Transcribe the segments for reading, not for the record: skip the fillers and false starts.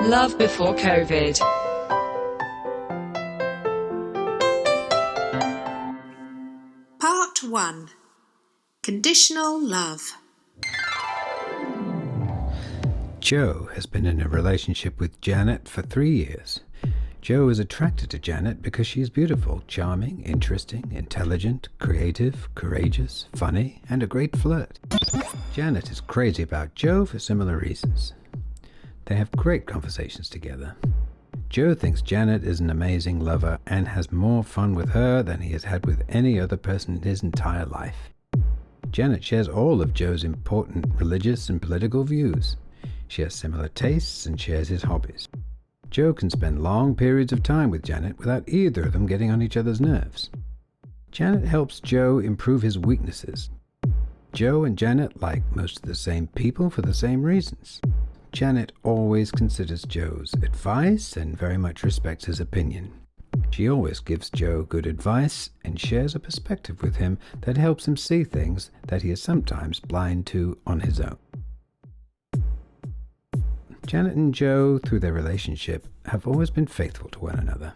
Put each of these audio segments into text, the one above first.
Love before COVID. Part 1. Conditional love. Joe has been in a relationship with Janet for 3 years. Joe is attracted to Janet because she is beautiful, charming, interesting, intelligent, creative, courageous, funny, and a great flirt. Janet is crazy about Joe for similar reasons. They have great conversations together. Joe thinks Janet is an amazing lover and has more fun with her than he has had with any other person in his entire life. Janet shares all of Joe's important religious and political views. She has similar tastes and shares his hobbies. Joe can spend long periods of time with Janet without either of them getting on each other's nerves. Janet helps Joe improve his weaknesses. Joe and Janet like most of the same people for the same reasons. Janet always considers Joe's advice and very much respects his opinion. She always gives Joe good advice and shares a perspective with him that helps him see things that he is sometimes blind to on his own. Janet and Joe, through their relationship, have always been faithful to one another.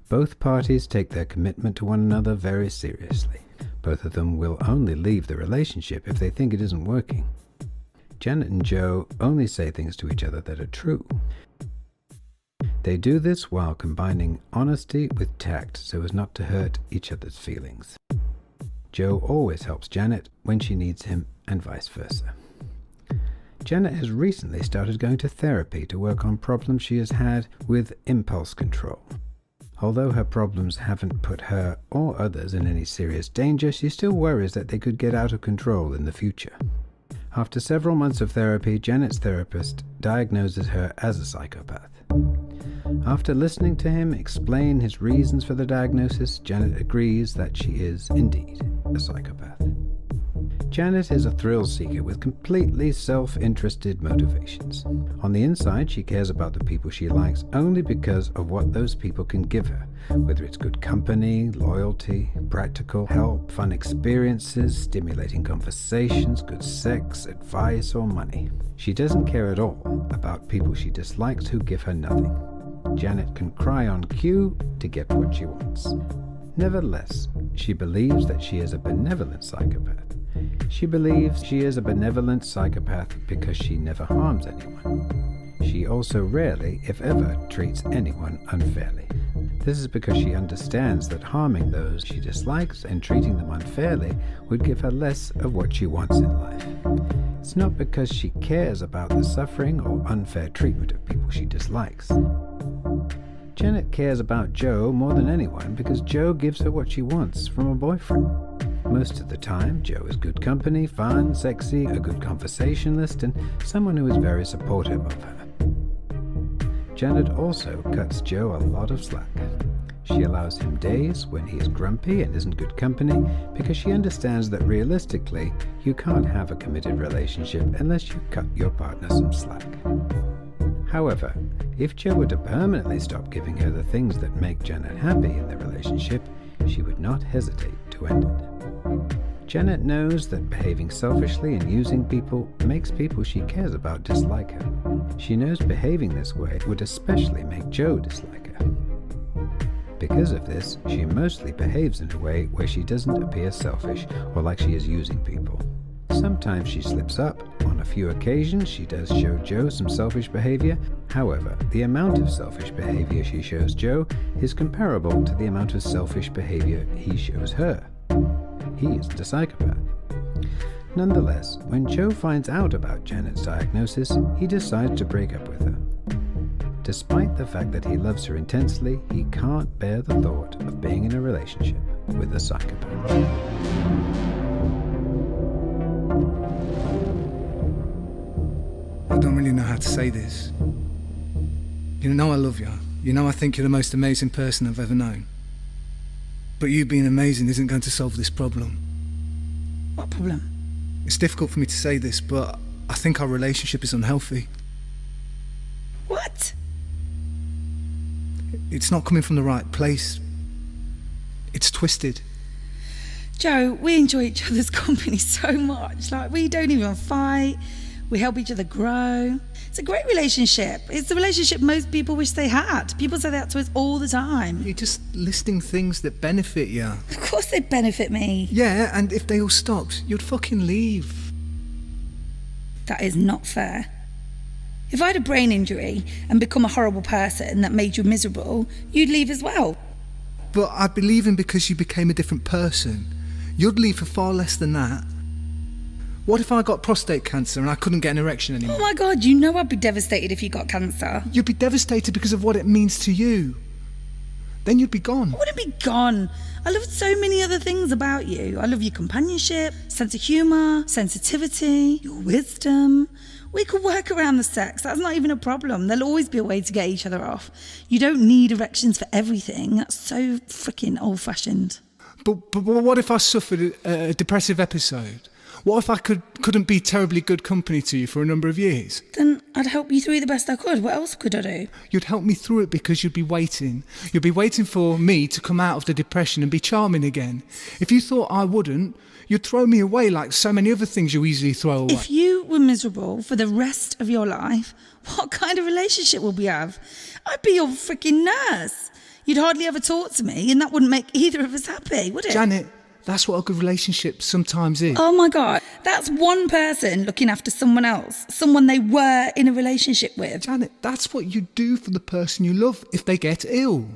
Both parties take their commitment to one another very seriously. Both of them will only leave the relationship if they think it isn't working. Janet and Joe only say things to each other that are true. They do this while combining honesty with tact so as not to hurt each other's feelings. Joe always helps Janet when she needs him and vice versa. Janet has recently started going to therapy to work on problems she has had with impulse control. Although her problems haven't put her or others in any serious danger, she still worries that they could get out of control in the future. After several months of therapy, Janet's therapist diagnoses her as a psychopath. After listening to him explain his reasons for the diagnosis, Janet agrees that she is indeed a psychopath. Janet is a thrill seeker with completely self-interested motivations. On the inside, she cares about the people she likes only because of what those people can give her, whether it's good company, loyalty, practical help, fun experiences, stimulating conversations, good sex, advice, or money. She doesn't care at all about people she dislikes who give her nothing. Janet can cry on cue to get what she wants. Nevertheless, she believes that she is a benevolent psychopath. She believes she is a benevolent psychopath because she never harms anyone. She also rarely, if ever, treats anyone unfairly. This is because she understands that harming those she dislikes and treating them unfairly would give her less of what she wants in life. It's not because she cares about the suffering or unfair treatment of people she dislikes. Janet cares about Joe more than anyone because Joe gives her what she wants from a boyfriend. Most of the time, Joe is good company, fun, sexy, a good conversationalist, and someone who is very supportive of her. Janet also cuts Joe a lot of slack. She allows him days when he is grumpy and isn't good company because she understands that realistically, you can't have a committed relationship unless you cut your partner some slack. However, if Joe were to permanently stop giving her the things that make Janet happy in the relationship, she would not hesitate to end it. Janet knows that behaving selfishly and using people makes people she cares about dislike her. She knows behaving this way would especially make Joe dislike her. Because of this, she mostly behaves in a way where she doesn't appear selfish or like she is using people. Sometimes she slips up. On a few occasions, she does show Joe some selfish behavior. However, the amount of selfish behavior she shows Joe is comparable to the amount of selfish behavior he shows her. He is the psychopath. Nonetheless, when Joe finds out about Janet's diagnosis, he decides to break up with her. Despite the fact that he loves her intensely, he can't bear the thought of being in a relationship with a psychopath. I don't really know how to say this. You know I love you. You know I think you're the most amazing person I've ever known. But you being amazing isn't going to solve this problem. What problem? It's difficult for me to say this, but I think our relationship is unhealthy. What? It's not coming from the right place. It's twisted. Joe, we enjoy each other's company so much. Like, we don't even fight. We help each other grow. It's a great relationship. It's the relationship most people wish they had. People say that to us all the time. You're just listing things that benefit you. Of course they benefit me. Yeah, and if they all stopped, you'd fucking leave. That is not fair. If I had a brain injury and become a horrible person that made you miserable, you'd leave as well. But I'd be leaving because you became a different person. You'd leave for far less than that. What if I got prostate cancer and I couldn't get an erection anymore? Oh my God, you know I'd be devastated if you got cancer. You'd be devastated because of what it means to you. Then you'd be gone. I wouldn't be gone. I love so many other things about you. I love your companionship, sense of humour, sensitivity, your wisdom. We could work around the sex. That's not even a problem. There'll always be a way to get each other off. You don't need erections for everything. That's so freaking old-fashioned. But what if I suffered a depressive episode? What if I couldn't be terribly good company to you for a number of years? Then I'd help you through the best I could. What else could I do? You'd help me through it because you'd be waiting. You'd be waiting for me to come out of the depression and be charming again. If you thought I wouldn't, you'd throw me away like so many other things you easily throw away. If you were miserable for the rest of your life, what kind of relationship would we have? I'd be your freaking nurse. You'd hardly ever talk to me, and that wouldn't make either of us happy, would it? Janet, that's what a good relationship sometimes is. Oh my God, that's one person looking after someone else, someone they were in a relationship with. Janet, that's what you do for the person you love if they get ill.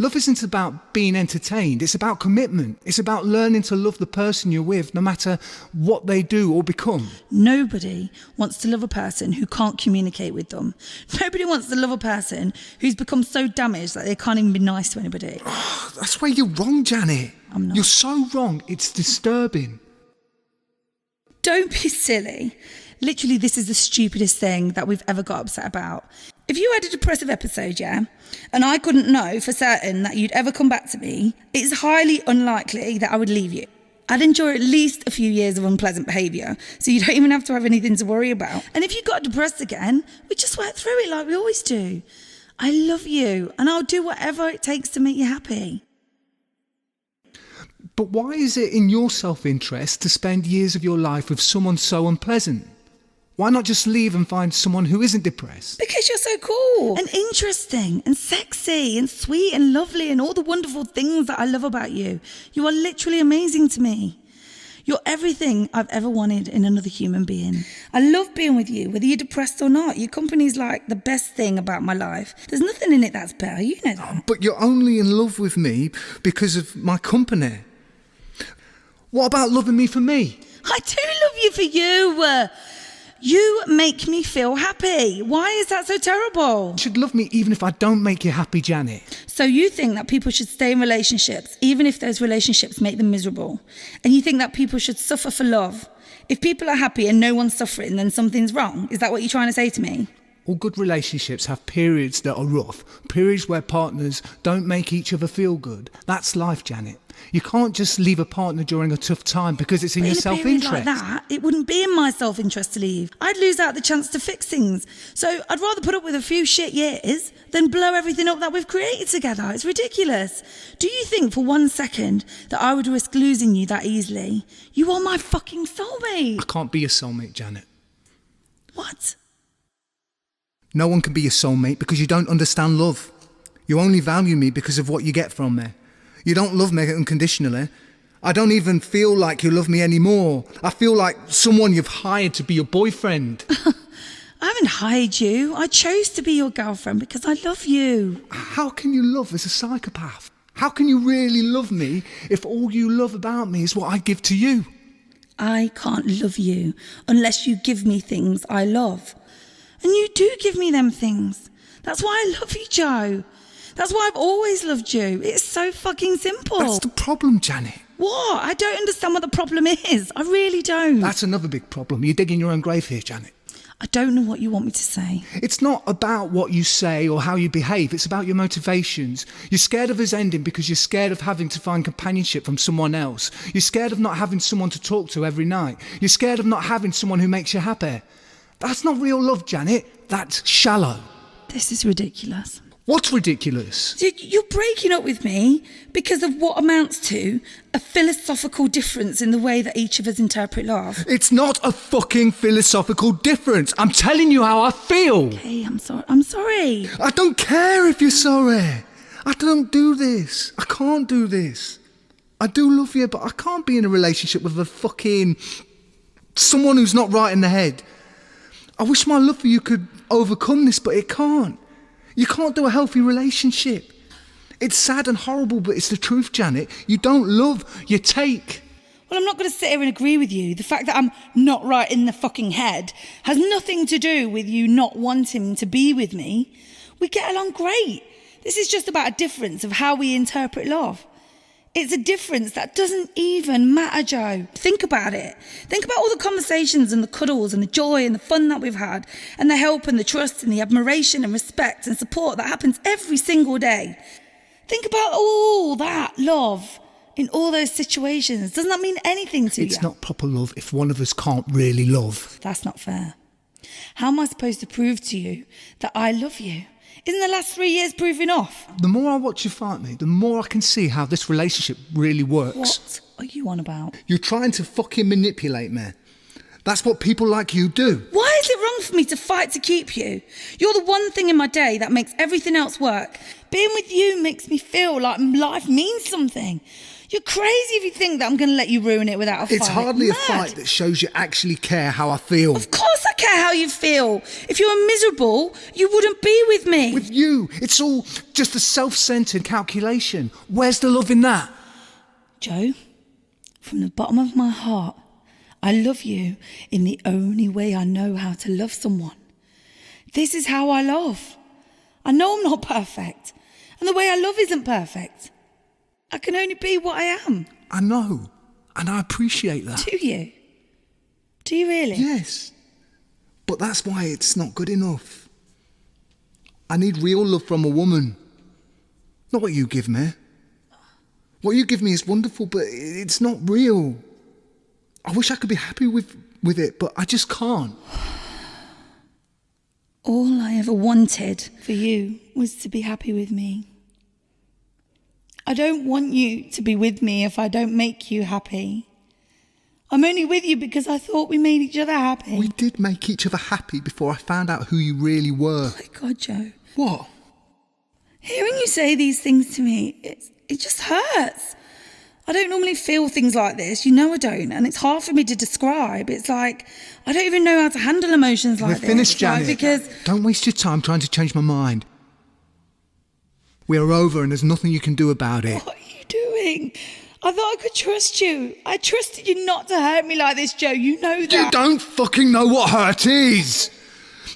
Love isn't about being entertained, it's about commitment. It's about learning to love the person you're with, no matter what they do or become. Nobody wants to love a person who can't communicate with them. Nobody wants to love a person who's become so damaged that they can't even be nice to anybody. Oh, that's where you're wrong, Janet. I'm not. You're so wrong, it's disturbing. Don't be silly. Literally, this is the stupidest thing that we've ever got upset about. If you had a depressive episode, yeah, and I couldn't know for certain that you'd ever come back to me, it's highly unlikely that I would leave you. I'd endure at least a few years of unpleasant behaviour, so you don't even have to have anything to worry about. And if you got depressed again, we just work through it like we always do. I love you, and I'll do whatever it takes to make you happy. But why is it in your self-interest to spend years of your life with someone so unpleasant? Why not just leave and find someone who isn't depressed? Because you're so cool and interesting and sexy and sweet and lovely and all the wonderful things that I love about you. You are literally amazing to me. You're everything I've ever wanted in another human being. I love being with you, whether you're depressed or not. Your company's like the best thing about my life. There's nothing in it that's better, you know that. But you're only in love with me because of my company. What about loving me for me? I do love you for you. You make me feel happy. Why is that so terrible? You should love me even if I don't make you happy, Janet. So you think that people should stay in relationships even if those relationships make them miserable? And you think that people should suffer for love? If people are happy and no one's suffering, then something's wrong. Is that what you're trying to say to me? All good relationships have periods that are rough, periods where partners don't make each other feel good. That's life, Janet. You can't just leave a partner during a tough time because it's in your self-interest. In a period like that, it wouldn't be in my self-interest to leave. I'd lose out the chance to fix things. So I'd rather put up with a few shit years than blow everything up that we've created together. It's ridiculous. Do you think for 1 second that I would risk losing you that easily? You are my fucking soulmate. I can't be your soulmate, Janet. What? No one can be your soulmate because you don't understand love. You only value me because of what you get from me. You don't love me unconditionally. I don't even feel like you love me anymore. I feel like someone you've hired to be your boyfriend. I haven't hired you. I chose to be your girlfriend because I love you. How can you love as a psychopath? How can you really love me if all you love about me is what I give to you? I can't love you unless you give me things I love. And you do give me them things. That's why I love you, Joe. That's why I've always loved you. It's so fucking simple. That's the problem, Janet. What? I don't understand what the problem is. I really don't. That's another big problem. You're digging your own grave here, Janet. I don't know what you want me to say. It's not about what you say or how you behave. It's about your motivations. You're scared of us ending because you're scared of having to find companionship from someone else. You're scared of not having someone to talk to every night. You're scared of not having someone who makes you happy. That's not real love, Janet. That's shallow. This is ridiculous. What's ridiculous? You're breaking up with me because of what amounts to a philosophical difference in the way that each of us interpret love. It's not a fucking philosophical difference. I'm telling you how I feel. Okay, I'm sorry. I don't care if you're sorry. I don't do this. I can't do this. I do love you, but I can't be in a relationship with a fucking... someone who's not right in the head. I wish my love for you could overcome this, but it can't. You can't do a healthy relationship. It's sad and horrible, but it's the truth, Janet. You don't love, you take. Well, I'm not going to sit here and agree with you. The fact that I'm not right in the fucking head has nothing to do with you not wanting to be with me. We get along great. This is just about a difference of how we interpret love. It's a difference that doesn't even matter, Joe. Think about it. Think about all the conversations and the cuddles and the joy and the fun that we've had and the help and the trust and the admiration and respect and support that happens every single day. Think about all that love in all those situations. Doesn't that mean anything to you? It's not proper love if one of us can't really love. That's not fair. How am I supposed to prove to you that I love you? Isn't the last 3 years proving off? The more I watch you fight me, the more I can see how this relationship really works. What are you on about? You're trying to fucking manipulate me. That's what people like you do. Why is it wrong for me to fight to keep you? You're the one thing in my day that makes everything else work. Being with you makes me feel like life means something. You're crazy if you think that I'm going to let you ruin it without a fight. It's hardly Mad. a fight that shows you actually care how I feel. Of course I care how you feel. If you were miserable, you wouldn't be with me. With you, it's all just a self-centered calculation. Where's the love in that? Joe, from the bottom of my heart, I love you in the only way I know how to love someone. This is how I love. I know I'm not perfect, and the way I love isn't perfect. I can only be what I am. I know, and I appreciate that. Do you? Do you really? Yes, but that's why it's not good enough. I need real love from a woman, not what you give me. What you give me is wonderful, but it's not real. I wish I could be happy with it, but I just can't. All I ever wanted for you was to be happy with me. I don't want you to be with me if I don't make you happy. I'm only with you because I thought we made each other happy. We did make each other happy before I found out who you really were. Oh my God, Joe. What? Hearing you say these things to me, it just hurts. I don't normally feel things like this, you know I don't, and it's hard for me to describe. It's like, I don't even know how to handle emotions like this. We're finished, Janet. Because... Don't waste your time trying to change my mind. We're over and there's nothing you can do about it. What are you doing? I thought I could trust you. I trusted you not to hurt me like this, Joe. You know that. You don't fucking know what hurt is.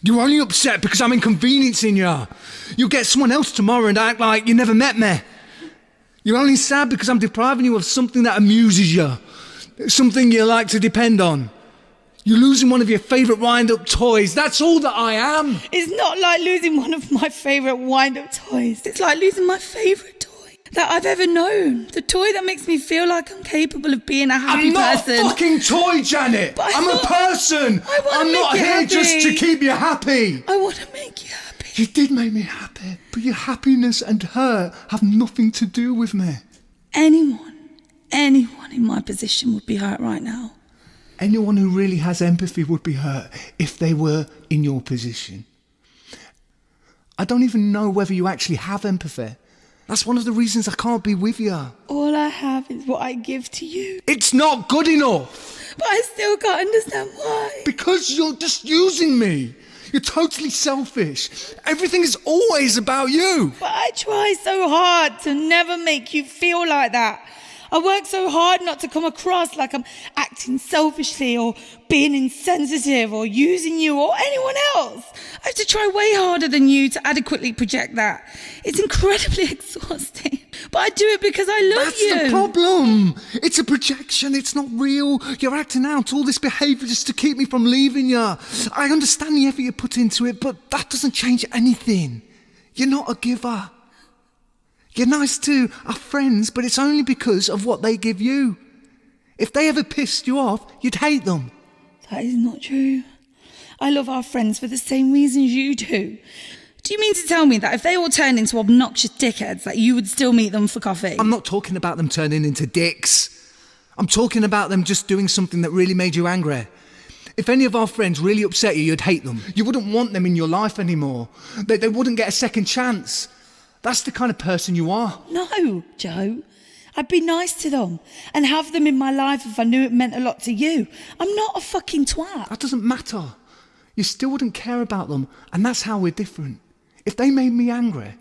You're only upset because I'm inconveniencing you. You'll get someone else tomorrow and act like you never met me. You're only sad because I'm depriving you of something that amuses you. Something you like to depend on. You're losing one of your favourite wind-up toys. That's all that I am. It's not like losing one of my favourite wind-up toys. It's like losing my favourite toy that I've ever known. The toy that makes me feel like I'm capable of being a happy I'm not person. a fucking toy, Janet. I'm a person. I'm not here just to keep you happy. I want to make you happy. You did make me happy, but your happiness and hurt have nothing to do with me. Anyone in my position would be hurt right now. Anyone who really has empathy would be hurt if they were in your position. I don't even know whether you actually have empathy. That's one of the reasons I can't be with you. All I have is what I give to you. It's not good enough. But I still can't understand why. Because you're just using me. You're totally selfish. Everything is always about you. But I try so hard to never make you feel like that. I work so hard not to come across like I'm acting selfishly or being insensitive or using you or anyone else. I have to try way harder than you to adequately project that. It's incredibly exhausting. But I do it because I love you. That's the problem. It's a projection. It's not real. You're acting out all this behaviour just to keep me from leaving you. I understand the effort you put into it, but that doesn't change anything. You're not a giver. You're nice to our friends, but it's only because of what they give you. If they ever pissed you off, you'd hate them. That is not true. I love our friends for the same reasons you do. Do you mean to tell me that if they all turned into obnoxious dickheads, that you would still meet them for coffee? I'm not talking about them turning into dicks. I'm talking about them just doing something that really made you angry. If any of our friends really upset you, you'd hate them. You wouldn't want them in your life anymore. They wouldn't get a second chance. That's the kind of person you are. No, Joe. I'd be nice to them and have them in my life if I knew it meant a lot to you. I'm not a fucking twat. That doesn't matter. You still wouldn't care about them, and that's how we're different. If they made me angry,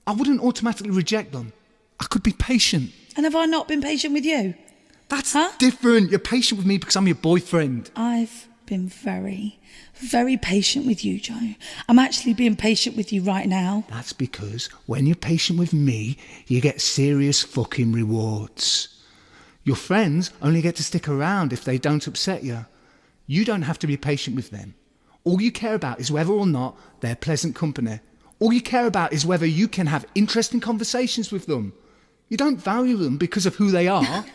I wouldn't automatically reject them. I could be patient. And have I not been patient with you? That's different. You're patient with me because I'm your boyfriend. I've been very, very patient with you, Joe. I'm actually being patient with you right now. That's because when you're patient with me, you get serious fucking rewards. Your friends only get to stick around if they don't upset you. You don't have to be patient with them. All you care about is whether or not they're pleasant company. All you care about is whether you can have interesting conversations with them. You don't value them because of who they are.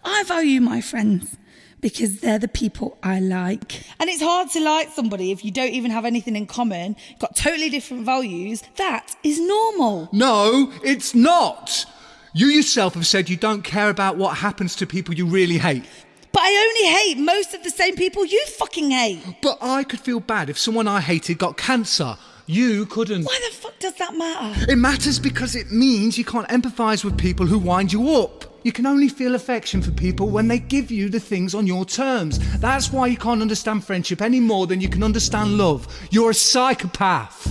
I value my friends because they're the people I like. And it's hard to like somebody if you don't even have anything in common, got totally different values. That is normal. No, it's not. You yourself have said you don't care about what happens to people you really hate. But I only hate most of the same people you fucking hate. But I could feel bad if someone I hated got cancer. You couldn't. Why the fuck does that matter? It matters because it means you can't empathise with people who wind you up. You can only feel affection for people when they give you the things on your terms. That's why you can't understand friendship any more than you can understand love. You're a psychopath.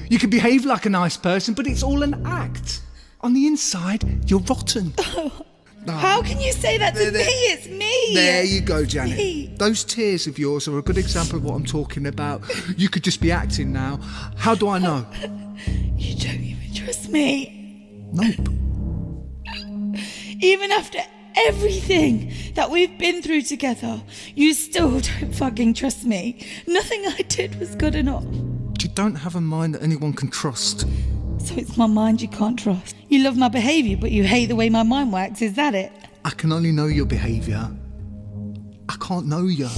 You can behave like a nice person, but it's all an act. On the inside, you're rotten. How can you say that to me? It's me. There you go, Janet. Me. Those tears of yours are a good example of what I'm talking about. You could just be acting now. How do I know? You don't even trust me. Nope. Even after everything that we've been through together, you still don't fucking trust me. Nothing I did was good enough. You don't have a mind that anyone can trust. So it's my mind you can't trust. You love my behaviour, but you hate the way my mind works. Is that it? I can only know your behaviour. I can't know you.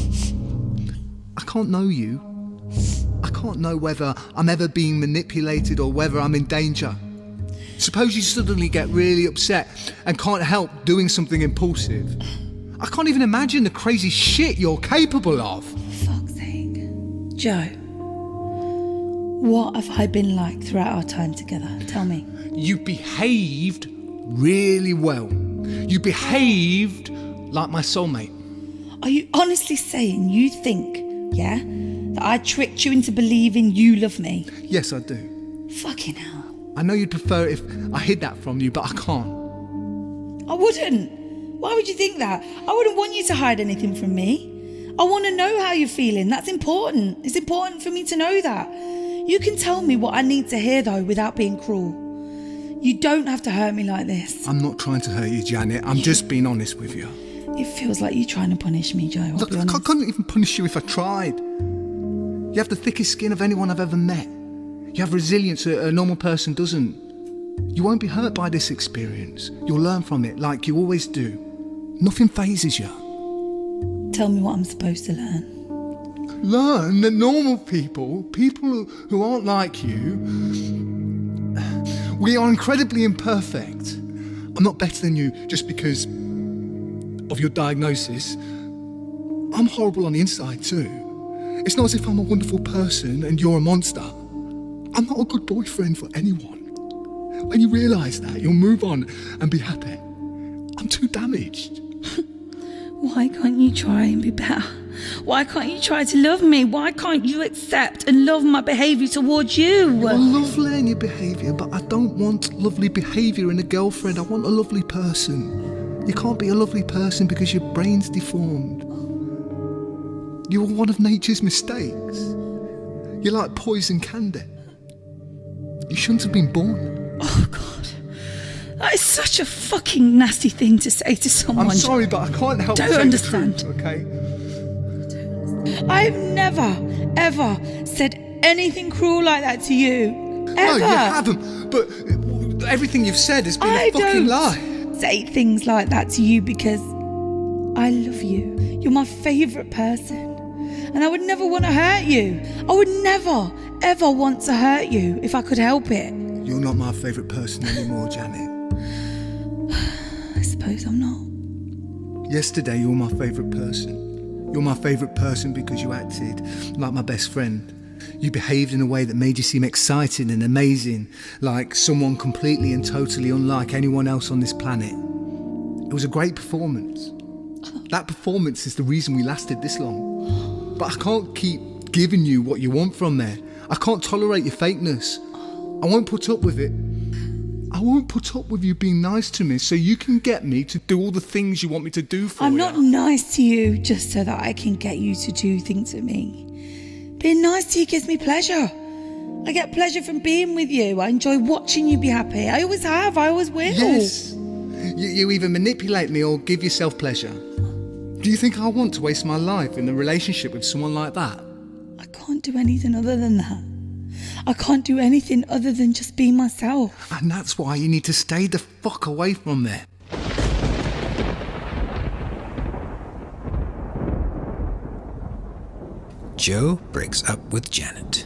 I can't know you. I can't know whether I'm ever being manipulated or whether I'm in danger. Suppose you suddenly get really upset and can't help doing something impulsive. I can't even imagine the crazy shit you're capable of. For fuck's sake. Joe, what have I been like throughout our time together? Tell me. You behaved really well. You behaved like my soulmate. Are you honestly saying you think, that I tricked you into believing you love me? Yes, I do. Fucking hell. I know you'd prefer it if I hid that from you, but I can't. I wouldn't. Why would you think that? I wouldn't want you to hide anything from me. I want to know how you're feeling. That's important. It's important for me to know that. You can tell me what I need to hear, though, without being cruel. You don't have to hurt me like this. I'm not trying to hurt you, Janet. I'm just being honest with you. It feels like you're trying to punish me, Joe. Look, I couldn't even punish you if I tried. You have the thickest skin of anyone I've ever met. You have resilience that a normal person doesn't. You won't be hurt by this experience. You'll learn from it like you always do. Nothing phases you. Tell me what I'm supposed to learn. Learn that normal people who aren't like you, we are incredibly imperfect. I'm not better than you just because of your diagnosis. I'm horrible on the inside too. It's not as if I'm a wonderful person and you're a monster. I'm not a good boyfriend for anyone. When you realise that, you'll move on and be happy. I'm too damaged. Why can't you try and be better? Why can't you try to love me? Why can't you accept and love my behaviour towards you? You're lovely in your behaviour, but I don't want lovely behaviour in a girlfriend. I want a lovely person. You can't be a lovely person because your brain's deformed. You were one of nature's mistakes. You're like poison candy. You shouldn't have been born. Oh, God. That is such a fucking nasty thing to say to someone. I'm sorry, but I can't help Don't understand. The truth, okay? I've never, ever said anything cruel like that to you. Ever. No, you haven't. But everything you've said has been a fucking lie. Say things like that to you because I love you. You're my favourite person. And I would never want to hurt you. I would never, ever want to hurt you if I could help it. You're not my favourite person anymore, Janet. I suppose I'm not. Yesterday, you were my favourite person. You're my favourite person because you acted like my best friend. You behaved in a way that made you seem exciting and amazing, like someone completely and totally unlike anyone else on this planet. It was a great performance. That performance is the reason we lasted this long. But I can't keep giving you what you want from there. I can't tolerate your fakeness. I won't put up with it. I won't put up with you being nice to me so you can get me to do all the things you want me to do for you. I'm not nice to you just so that I can get you to do things for me. Being nice to you gives me pleasure. I get pleasure from being with you. I enjoy watching you be happy. I always have. I always will. Yes. You either manipulate me or give yourself pleasure. Do you think I want to waste my life in a relationship with someone like that? I can't do anything other than that. I can't do anything other than just be myself. And that's why you need to stay the fuck away from there. Joe breaks up with Janet.